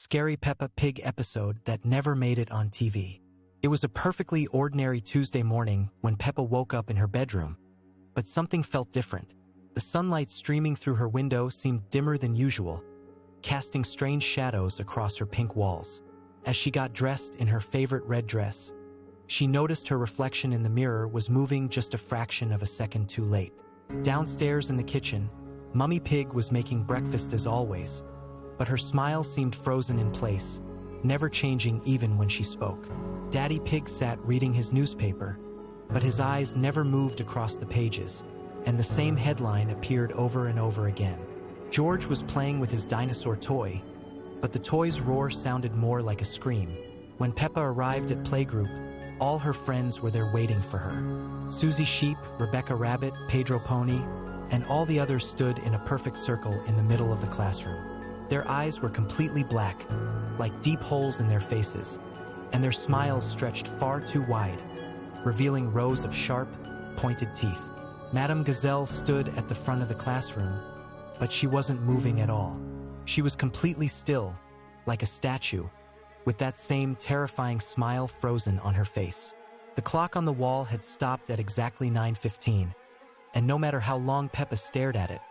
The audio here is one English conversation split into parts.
scary Peppa Pig episode that never made it on TV. It was a perfectly ordinary Tuesday morning when Peppa woke up in her bedroom, but something felt different. The sunlight streaming through her window seemed dimmer than usual, casting strange shadows across her pink walls. As she got dressed in her favorite red dress, she noticed her reflection in the mirror was moving just a fraction of a second too late. Downstairs in the kitchen, Mummy Pig was making breakfast as always, but her smile seemed frozen in place, never changing even when she spoke. Daddy Pig sat reading his newspaper, but his eyes never moved across the pages, and the same headline appeared over and over again. George was playing with his dinosaur toy, but the toy's roar sounded more like a scream. When Peppa arrived at playgroup, all her friends were there waiting for her. Susie Sheep, Rebecca Rabbit, Pedro Pony, and all the others stood in a perfect circle in the middle of the classroom. Their eyes were completely black, like deep holes in their faces, and their smiles stretched far too wide, revealing rows of sharp, pointed teeth. Madame Gazelle stood at the front of the classroom, but she wasn't moving at all. She was completely still, like a statue, with that same terrifying smile frozen on her face. The clock on the wall had stopped at exactly 9:15, and no matter how long Peppa stared at it,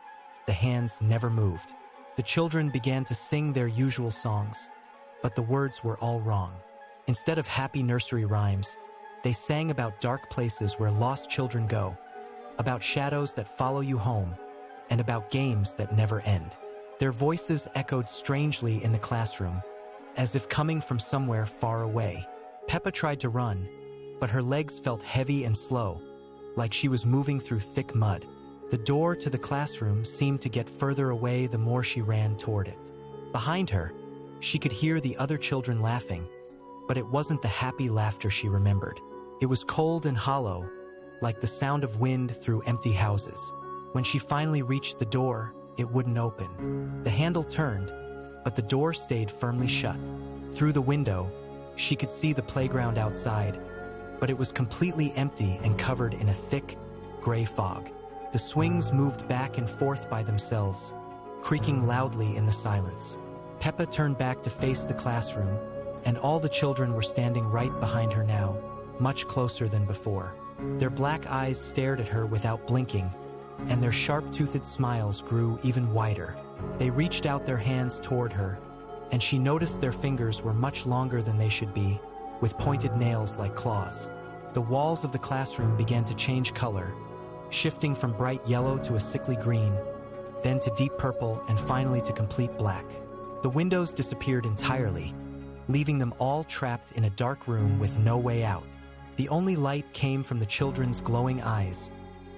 the hands never moved. The children began to sing their usual songs, but the words were all wrong. Instead of happy nursery rhymes, they sang about dark places where lost children go, about shadows that follow you home, and about games that never end. Their voices echoed strangely in the classroom, as if coming from somewhere far away. Peppa tried to run, but her legs felt heavy and slow, like she was moving through thick mud. The door to the classroom seemed to get further away the more she ran toward it. Behind her, she could hear the other children laughing, but it wasn't the happy laughter she remembered. It was cold and hollow, like the sound of wind through empty houses. When she finally reached the door, it wouldn't open. The handle turned, but the door stayed firmly shut. Through the window, she could see the playground outside, but it was completely empty and covered in a thick, gray fog. The swings moved back and forth by themselves, creaking loudly in the silence. Peppa turned back to face the classroom, and all the children were standing right behind her now, much closer than before. Their black eyes stared at her without blinking, and their sharp-toothed smiles grew even wider. They reached out their hands toward her, and she noticed their fingers were much longer than they should be, with pointed nails like claws. The walls of the classroom began to change color, shifting from bright yellow to a sickly green, then to deep purple, and finally to complete black. The windows disappeared entirely, leaving them all trapped in a dark room with no way out. The only light came from the children's glowing eyes,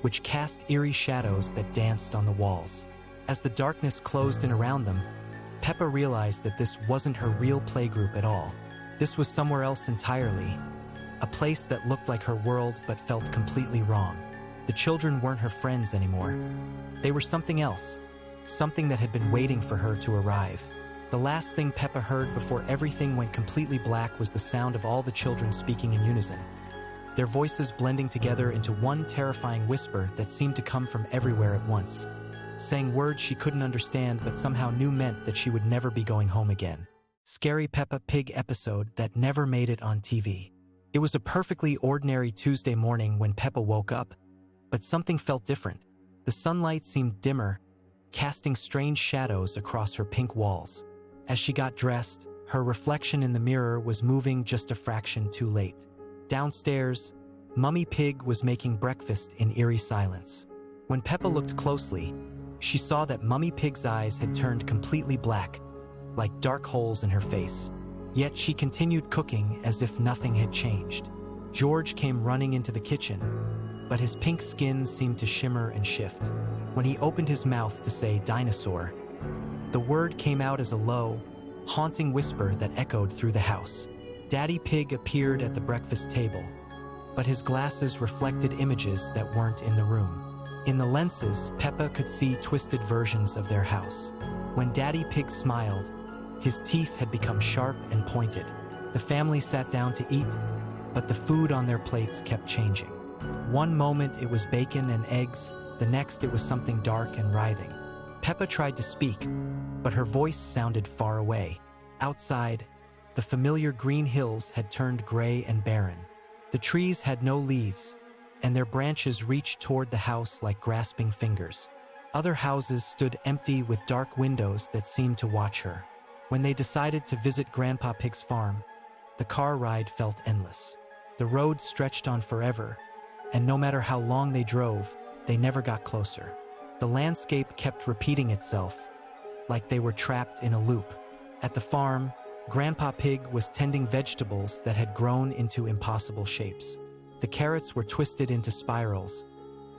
which cast eerie shadows that danced on the walls. As the darkness closed in around them, Peppa realized that this wasn't her real playgroup at all. This was somewhere else entirely, a place that looked like her world but felt completely wrong. The children weren't her friends anymore. They were something else, something that had been waiting for her to arrive. The last thing Peppa heard before everything went completely black was the sound of all the children speaking in unison, their voices blending together into one terrifying whisper that seemed to come from everywhere at once, saying words she couldn't understand but somehow knew meant that she would never be going home again. Scary Peppa Pig episode that never made it on TV. It was a perfectly ordinary Tuesday morning when Peppa woke up, but something felt different. The sunlight seemed dimmer, casting strange shadows across her pink walls. As she got dressed, her reflection in the mirror was moving just a fraction too late. Downstairs, Mummy Pig was making breakfast in eerie silence. When Peppa looked closely, she saw that Mummy Pig's eyes had turned completely black, like dark holes in her face. Yet she continued cooking as if nothing had changed. George came running into the kitchen, but his pink skin seemed to shimmer and shift. When he opened his mouth to say dinosaur, the word came out as a low, haunting whisper that echoed through the house. Daddy Pig appeared at the breakfast table, but his glasses reflected images that weren't in the room. In the lenses, Peppa could see twisted versions of their house. When Daddy Pig smiled, his teeth had become sharp and pointed. The family sat down to eat, but the food on their plates kept changing. One moment it was bacon and eggs, the next it was something dark and writhing. Peppa tried to speak, but her voice sounded far away. Outside, the familiar green hills had turned gray and barren. The trees had no leaves, and their branches reached toward the house like grasping fingers. Other houses stood empty with dark windows that seemed to watch her. When they decided to visit Grandpa Pig's farm, the car ride felt endless. The road stretched on forever, and no matter how long they drove, they never got closer. The landscape kept repeating itself, like they were trapped in a loop. At the farm, Grandpa Pig was tending vegetables that had grown into impossible shapes. The carrots were twisted into spirals,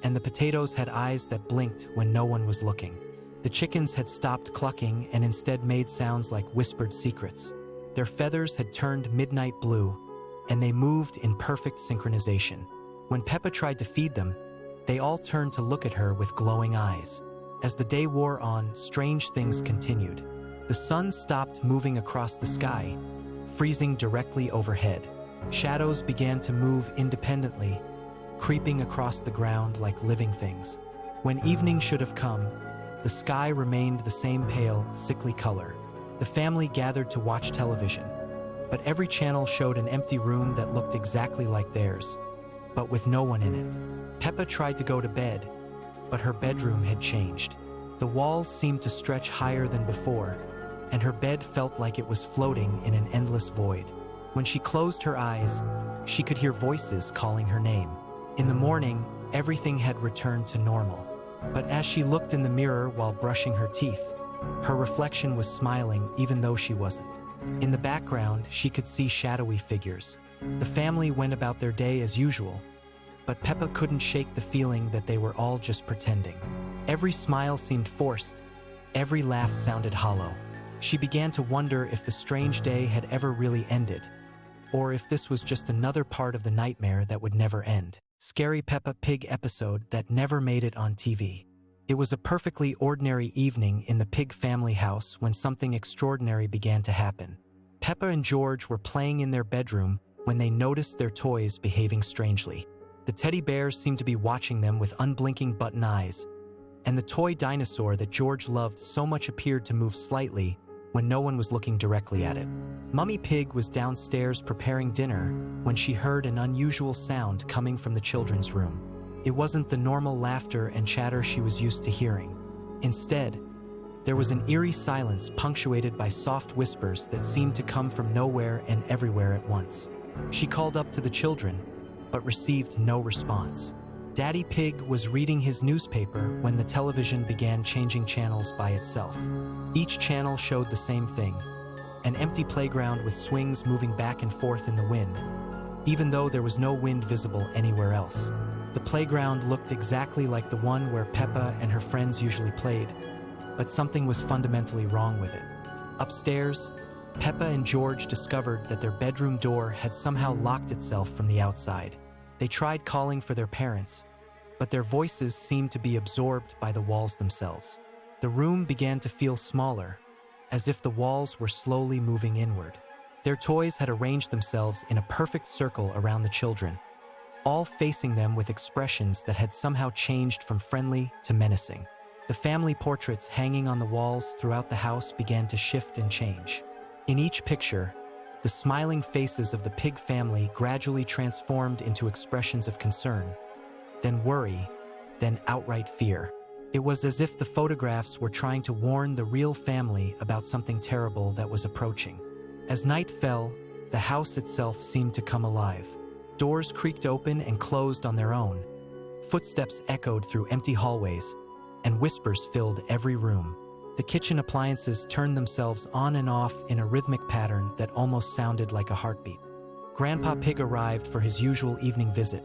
and the potatoes had eyes that blinked when no one was looking. The chickens had stopped clucking and instead made sounds like whispered secrets. Their feathers had turned midnight blue, and they moved in perfect synchronization. When Peppa tried to feed them, they all turned to look at her with glowing eyes. As the day wore on, strange things continued. The sun stopped moving across the sky, freezing directly overhead. Shadows began to move independently, creeping across the ground like living things. When evening should have come, the sky remained the same pale, sickly color. The family gathered to watch television, but every channel showed an empty room that looked exactly like theirs, but with no one in it. Peppa tried to go to bed, but her bedroom had changed. The walls seemed to stretch higher than before, and her bed felt like it was floating in an endless void. When she closed her eyes, she could hear voices calling her name. In the morning, everything had returned to normal. But as she looked in the mirror while brushing her teeth, her reflection was smiling even though she wasn't. In the background, she could see shadowy figures. The family went about their day as usual, but Peppa couldn't shake the feeling that they were all just pretending. Every smile seemed forced, every laugh sounded hollow. She began to wonder if the strange day had ever really ended, or if this was just another part of the nightmare that would never end. Scary Peppa Pig episode that never made it on TV. It was a perfectly ordinary evening in the Pig family house when something extraordinary began to happen. Peppa and George were playing in their bedroom when they noticed their toys behaving strangely. The teddy bears seemed to be watching them with unblinking button eyes, and the toy dinosaur that George loved so much appeared to move slightly when no one was looking directly at it. Mummy Pig was downstairs preparing dinner when she heard an unusual sound coming from the children's room. It wasn't the normal laughter and chatter she was used to hearing. Instead, there was an eerie silence punctuated by soft whispers that seemed to come from nowhere and everywhere at once. She called up to the children, but received no response. Daddy Pig was reading his newspaper when the television began changing channels by itself. Each channel showed the same thing, an empty playground with swings moving back and forth in the wind, even though there was no wind visible anywhere else. The playground looked exactly like the one where Peppa and her friends usually played, but something was fundamentally wrong with it. Upstairs, Peppa and George discovered that their bedroom door had somehow locked itself from the outside. They tried calling for their parents, but their voices seemed to be absorbed by the walls themselves. The room began to feel smaller, as if the walls were slowly moving inward. Their toys had arranged themselves in a perfect circle around the children, all facing them with expressions that had somehow changed from friendly to menacing. The family portraits hanging on the walls throughout the house began to shift and change. In each picture, the smiling faces of the Pig family gradually transformed into expressions of concern, then worry, then outright fear. It was as if the photographs were trying to warn the real family about something terrible that was approaching. As night fell, the house itself seemed to come alive. Doors creaked open and closed on their own. Footsteps echoed through empty hallways, and whispers filled every room. The kitchen appliances turned themselves on and off in a rhythmic pattern that almost sounded like a heartbeat. Grandpa Pig arrived for his usual evening visit,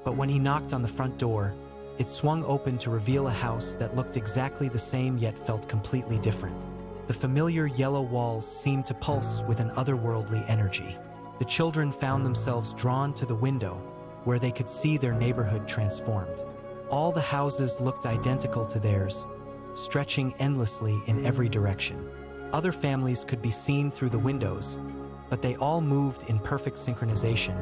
but when he knocked on the front door, it swung open to reveal a house that looked exactly the same yet felt completely different. The familiar yellow walls seemed to pulse with an otherworldly energy. The children found themselves drawn to the window, where they could see their neighborhood transformed. All the houses looked identical to theirs, stretching endlessly in every direction. Other families could be seen through the windows, but they all moved in perfect synchronization,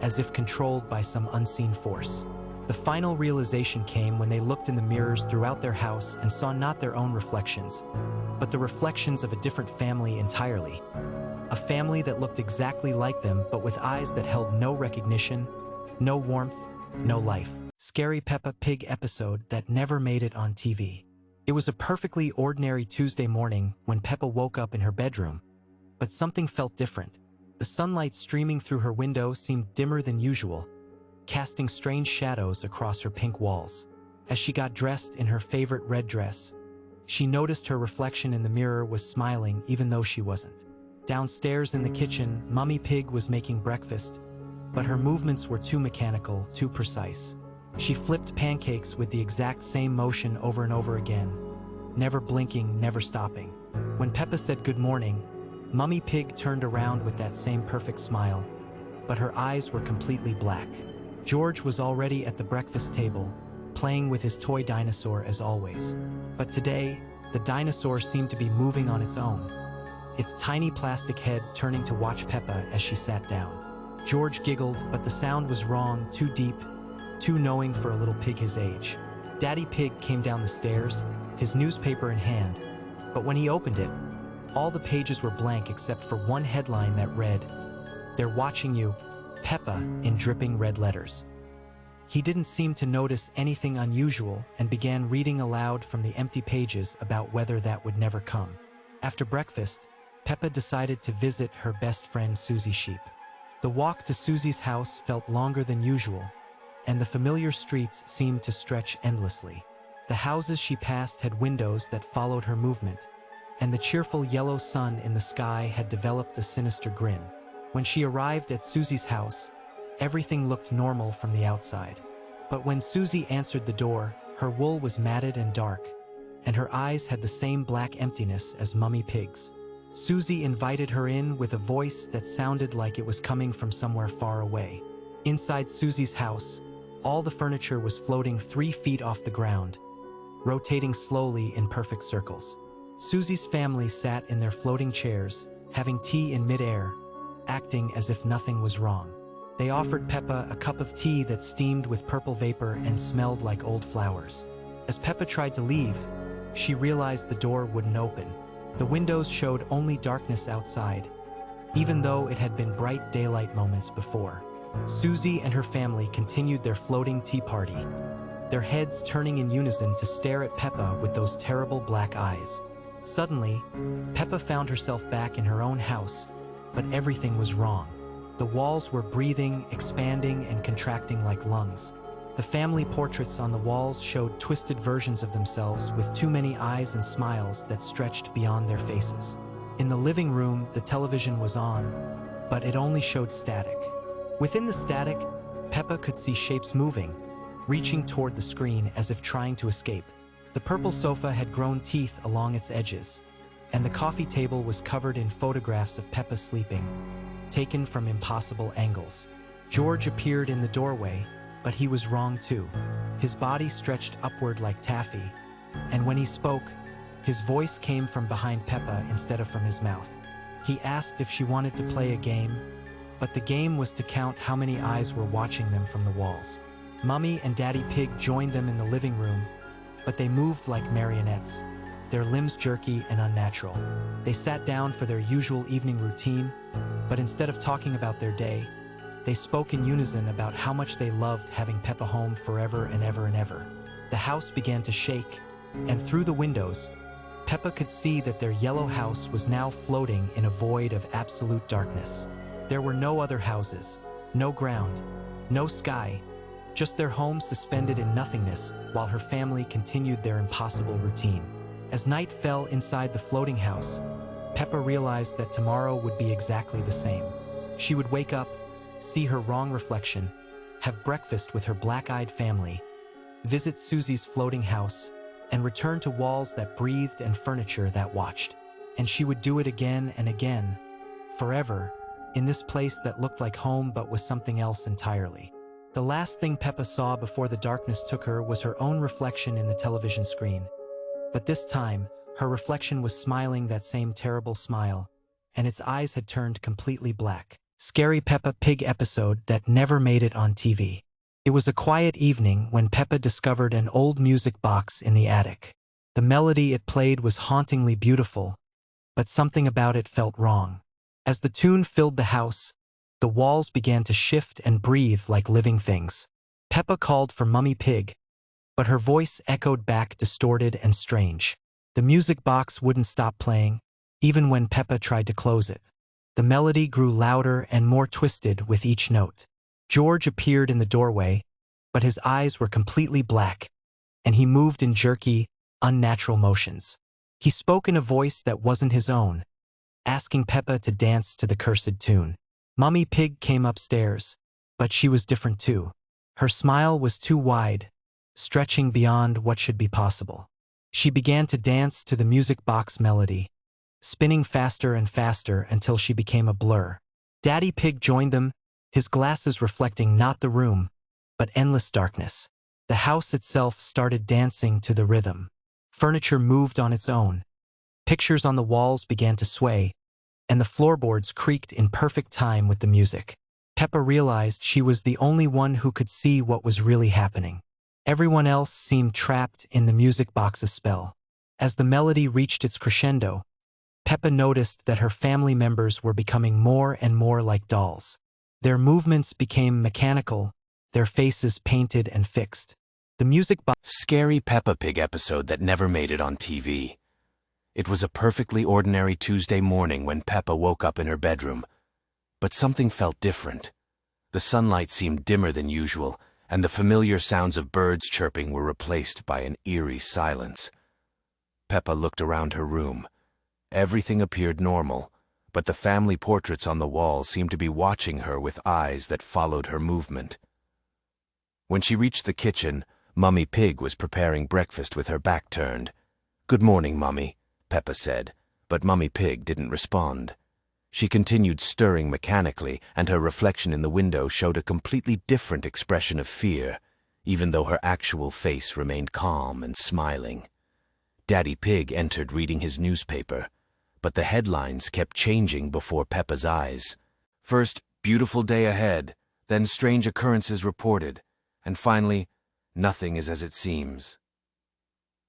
as if controlled by some unseen force. The final realization came when they looked in the mirrors throughout their house and saw not their own reflections, but the reflections of a different family entirely. A family that looked exactly like them, but with eyes that held no recognition, no warmth, no life. Scary Peppa Pig episode that never made it on TV. It was a perfectly ordinary Tuesday morning when Peppa woke up in her bedroom, but something felt different. The sunlight streaming through her window seemed dimmer than usual, casting strange shadows across her pink walls. As she got dressed in her favorite red dress, she noticed her reflection in the mirror was smiling even though she wasn't. Downstairs in the kitchen, Mummy Pig was making breakfast, but her movements were too mechanical, too precise. She flipped pancakes with the exact same motion over and over again, never blinking, never stopping. When Peppa said good morning, Mummy Pig turned around with that same perfect smile, but her eyes were completely black. George was already at the breakfast table, playing with his toy dinosaur as always. But today, the dinosaur seemed to be moving on its own, its tiny plastic head turning to watch Peppa as she sat down. George giggled, but the sound was wrong, too deep, too knowing for a little pig his age. Daddy Pig came down the stairs, his newspaper in hand, but when he opened it, all the pages were blank except for one headline that read, "They're watching you, Peppa," in dripping red letters. He didn't seem to notice anything unusual and began reading aloud from the empty pages about weather that would never come. After breakfast, Peppa decided to visit her best friend Susie Sheep. The walk to Susie's house felt longer than usual, and the familiar streets seemed to stretch endlessly. The houses she passed had windows that followed her movement, and the cheerful yellow sun in the sky had developed a sinister grin. When she arrived at Susie's house, everything looked normal from the outside. But when Susie answered the door, her wool was matted and dark, and her eyes had the same black emptiness as Mummy Pig's. Susie invited her in with a voice that sounded like it was coming from somewhere far away. Inside Susie's house, all the furniture was floating 3 feet off the ground, rotating slowly in perfect circles. Susie's family sat in their floating chairs, having tea in midair, acting as if nothing was wrong. They offered Peppa a cup of tea that steamed with purple vapor and smelled like old flowers. As Peppa tried to leave, she realized the door wouldn't open. The windows showed only darkness outside, even though it had been bright daylight moments before. Susie and her family continued their floating tea party, their heads turning in unison to stare at Peppa with those terrible black eyes. Suddenly, Peppa found herself back in her own house, but everything was wrong. The walls were breathing, expanding, and contracting like lungs. The family portraits on the walls showed twisted versions of themselves with too many eyes and smiles that stretched beyond their faces. In the living room, the television was on, but it only showed static. Within the static, Peppa could see shapes moving, reaching toward the screen as if trying to escape. The purple sofa had grown teeth along its edges, and the coffee table was covered in photographs of Peppa sleeping, taken from impossible angles. George appeared in the doorway, but he was wrong too. His body stretched upward like taffy, and when he spoke, his voice came from behind Peppa instead of from his mouth. He asked if she wanted to play a game, but the game was to count how many eyes were watching them from the walls. Mummy and Daddy Pig joined them in the living room, but they moved like marionettes, their limbs jerky and unnatural. They sat down for their usual evening routine, but instead of talking about their day, they spoke in unison about how much they loved having Peppa home forever and ever and ever. The house began to shake, and through the windows, Peppa could see that their yellow house was now floating in a void of absolute darkness. There were no other houses, no ground, no sky, just their home suspended in nothingness while her family continued their impossible routine. As night fell inside the floating house, Peppa realized that tomorrow would be exactly the same. She would wake up, see her wrong reflection, have breakfast with her black-eyed family, visit Susie's floating house, and return to walls that breathed and furniture that watched. And she would do it again and again, forever, in this place that looked like home but was something else entirely. The last thing Peppa saw before the darkness took her was her own reflection in the television screen. But this time, her reflection was smiling that same terrible smile, and its eyes had turned completely black. Scary Peppa Pig episode that never made it on TV. It was a quiet evening when Peppa discovered an old music box in the attic. The melody it played was hauntingly beautiful, but something about it felt wrong. As the tune filled the house, the walls began to shift and breathe like living things. Peppa called for Mummy Pig, but her voice echoed back distorted and strange. The music box wouldn't stop playing, even when Peppa tried to close it. The melody grew louder and more twisted with each note. George appeared in the doorway, but his eyes were completely black, and he moved in jerky, unnatural motions. He spoke in a voice that wasn't his own, asking Peppa to dance to the cursed tune. Mummy Pig came upstairs, but she was different too. Her smile was too wide, stretching beyond what should be possible. She began to dance to the music box melody, spinning faster and faster until she became a blur. Daddy Pig joined them, his glasses reflecting not the room, but endless darkness. The house itself started dancing to the rhythm. Furniture moved on its own. Pictures on the walls began to sway, and the floorboards creaked in perfect time with the music. Peppa realized she was the only one who could see what was really happening. Everyone else seemed trapped in the music box's spell. As the melody reached its crescendo, Peppa noticed that her family members were becoming more and more like dolls. Their movements became mechanical, their faces painted and fixed. The music box... Scary Peppa Pig episode that never made it on TV. It was a perfectly ordinary Tuesday morning when Peppa woke up in her bedroom. But something felt different. The sunlight seemed dimmer than usual, and the familiar sounds of birds chirping were replaced by an eerie silence. Peppa looked around her room. Everything appeared normal, but the family portraits on the wall seemed to be watching her with eyes that followed her movement. When she reached the kitchen, Mummy Pig was preparing breakfast with her back turned. "Good morning, Mummy," Peppa said, but Mummy Pig didn't respond. She continued stirring mechanically, and her reflection in the window showed a completely different expression of fear, even though her actual face remained calm and smiling. Daddy Pig entered reading his newspaper, but the headlines kept changing before Peppa's eyes. First, beautiful day ahead, then strange occurrences reported, and finally, nothing is as it seems.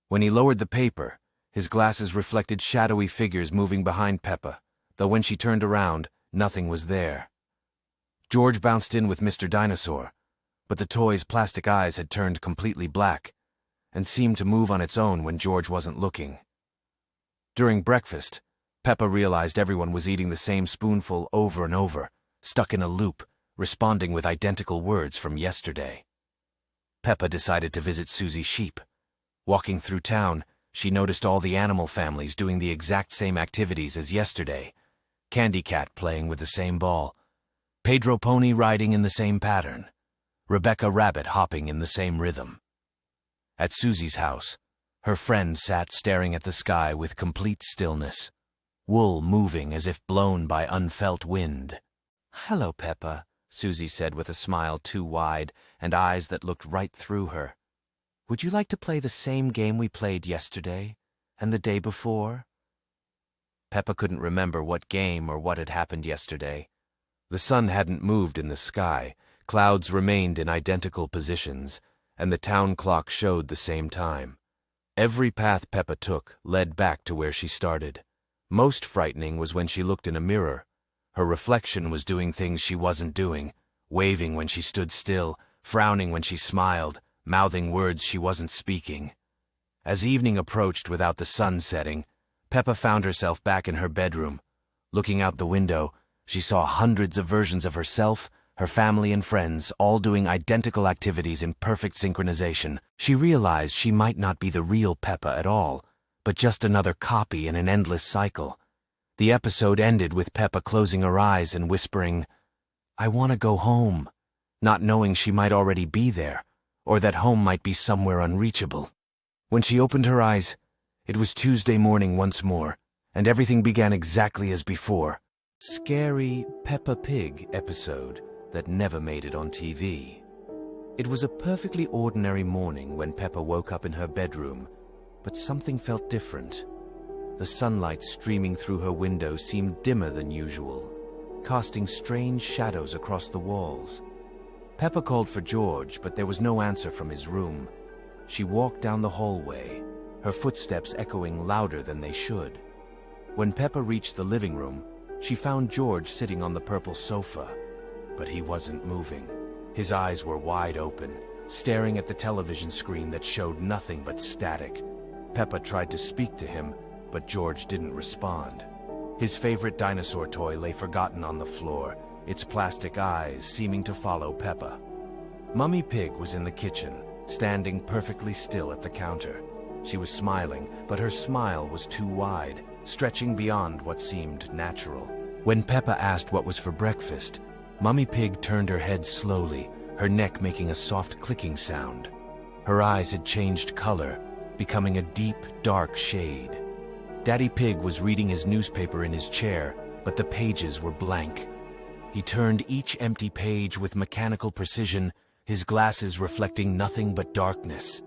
When he lowered the paper, his glasses reflected shadowy figures moving behind Peppa, though when she turned around, nothing was there. George bounced in with Mr. Dinosaur, but the toy's plastic eyes had turned completely black, and seemed to move on its own when George wasn't looking. During breakfast, Peppa realized everyone was eating the same spoonful over and over, stuck in a loop, responding with identical words from yesterday. Peppa decided to visit Susie's sheep. Walking through town, she noticed all the animal families doing the exact same activities as yesterday. Candy Cat playing with the same ball, Pedro Pony riding in the same pattern, Rebecca Rabbit hopping in the same rhythm. At Susie's house, her friend sat staring at the sky with complete stillness, wool moving as if blown by unfelt wind. "Hello, Peppa," Susie said with a smile too wide and eyes that looked right through her. "Would you like to play the same game we played yesterday and the day before?" Peppa couldn't remember what game or what had happened yesterday. The sun hadn't moved in the sky, clouds remained in identical positions, and the town clock showed the same time. Every path Peppa took led back to where she started. Most frightening was when she looked in a mirror. Her reflection was doing things she wasn't doing, waving when she stood still, frowning when she smiled, mouthing words she wasn't speaking. As evening approached without the sun setting, Peppa found herself back in her bedroom. Looking out the window, she saw hundreds of versions of herself, her family and friends, all doing identical activities in perfect synchronization. She realized she might not be the real Peppa at all, but just another copy in an endless cycle. The episode ended with Peppa closing her eyes and whispering, "I want to go home," not knowing she might already be there, or that home might be somewhere unreachable. When she opened her eyes, it was Tuesday morning once more, and everything began exactly as before. Scary Peppa Pig episode that never made it on TV. It was a perfectly ordinary morning when Peppa woke up in her bedroom, but something felt different. The sunlight streaming through her window seemed dimmer than usual, casting strange shadows across the walls. Peppa called for George, but there was no answer from his room. She walked down the hallway, her footsteps echoing louder than they should. When Peppa reached the living room, she found George sitting on the purple sofa, but he wasn't moving. His eyes were wide open, staring at the television screen that showed nothing but static. Peppa tried to speak to him, but George didn't respond. His favorite dinosaur toy lay forgotten on the floor, its plastic eyes seeming to follow Peppa. Mummy Pig was in the kitchen, standing perfectly still at the counter. She was smiling, but her smile was too wide, stretching beyond what seemed natural. When Peppa asked what was for breakfast, Mummy Pig turned her head slowly, her neck making a soft clicking sound. Her eyes had changed color, becoming a deep, dark shade. Daddy Pig was reading his newspaper in his chair, but the pages were blank. He turned each empty page with mechanical precision, his glasses reflecting nothing but darkness.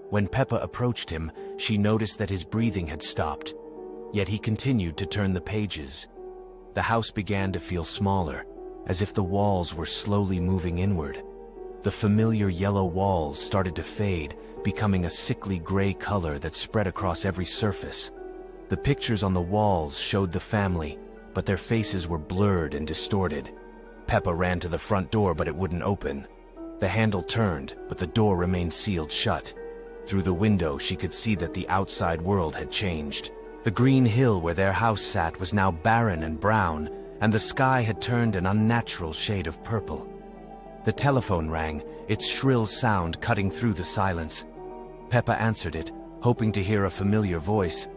When Peppa approached him, she noticed that his breathing had stopped, yet he continued to turn the pages. The house began to feel smaller, as if the walls were slowly moving inward. The familiar yellow walls started to fade, becoming a sickly gray color that spread across every surface. The pictures on the walls showed the family, but their faces were blurred and distorted. Peppa ran to the front door, but it wouldn't open. The handle turned, but the door remained sealed shut. Through the window, she could see that the outside world had changed. The green hill where their house sat was now barren and brown, and the sky had turned an unnatural shade of purple. The telephone rang, its shrill sound cutting through the silence. Peppa answered it, hoping to hear a familiar voice,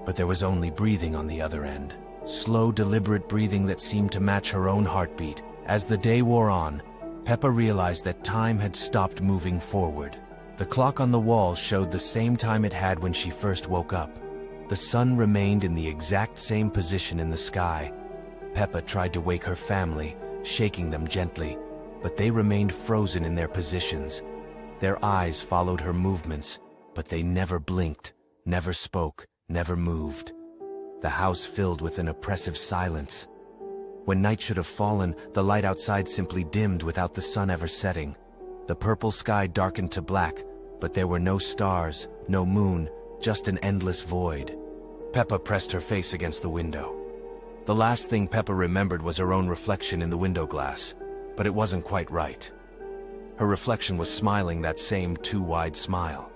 but there was only breathing on the other end. Slow, deliberate breathing that seemed to match her own heartbeat. As the day wore on, Peppa realized that time had stopped moving forward. The clock on the wall showed the same time it had when she first woke up. The sun remained in the exact same position in the sky. Peppa tried to wake her family, shaking them gently, but they remained frozen in their positions. Their eyes followed her movements, but they never blinked, never spoke, never moved. The house filled with an oppressive silence. When night should have fallen, the light outside simply dimmed without the sun ever setting. The purple sky darkened to black, but there were no stars, no moon, just an endless void. Peppa pressed her face against the window. The last thing Peppa remembered was her own reflection in the window glass, but it wasn't quite right. Her reflection was smiling that same too wide smile.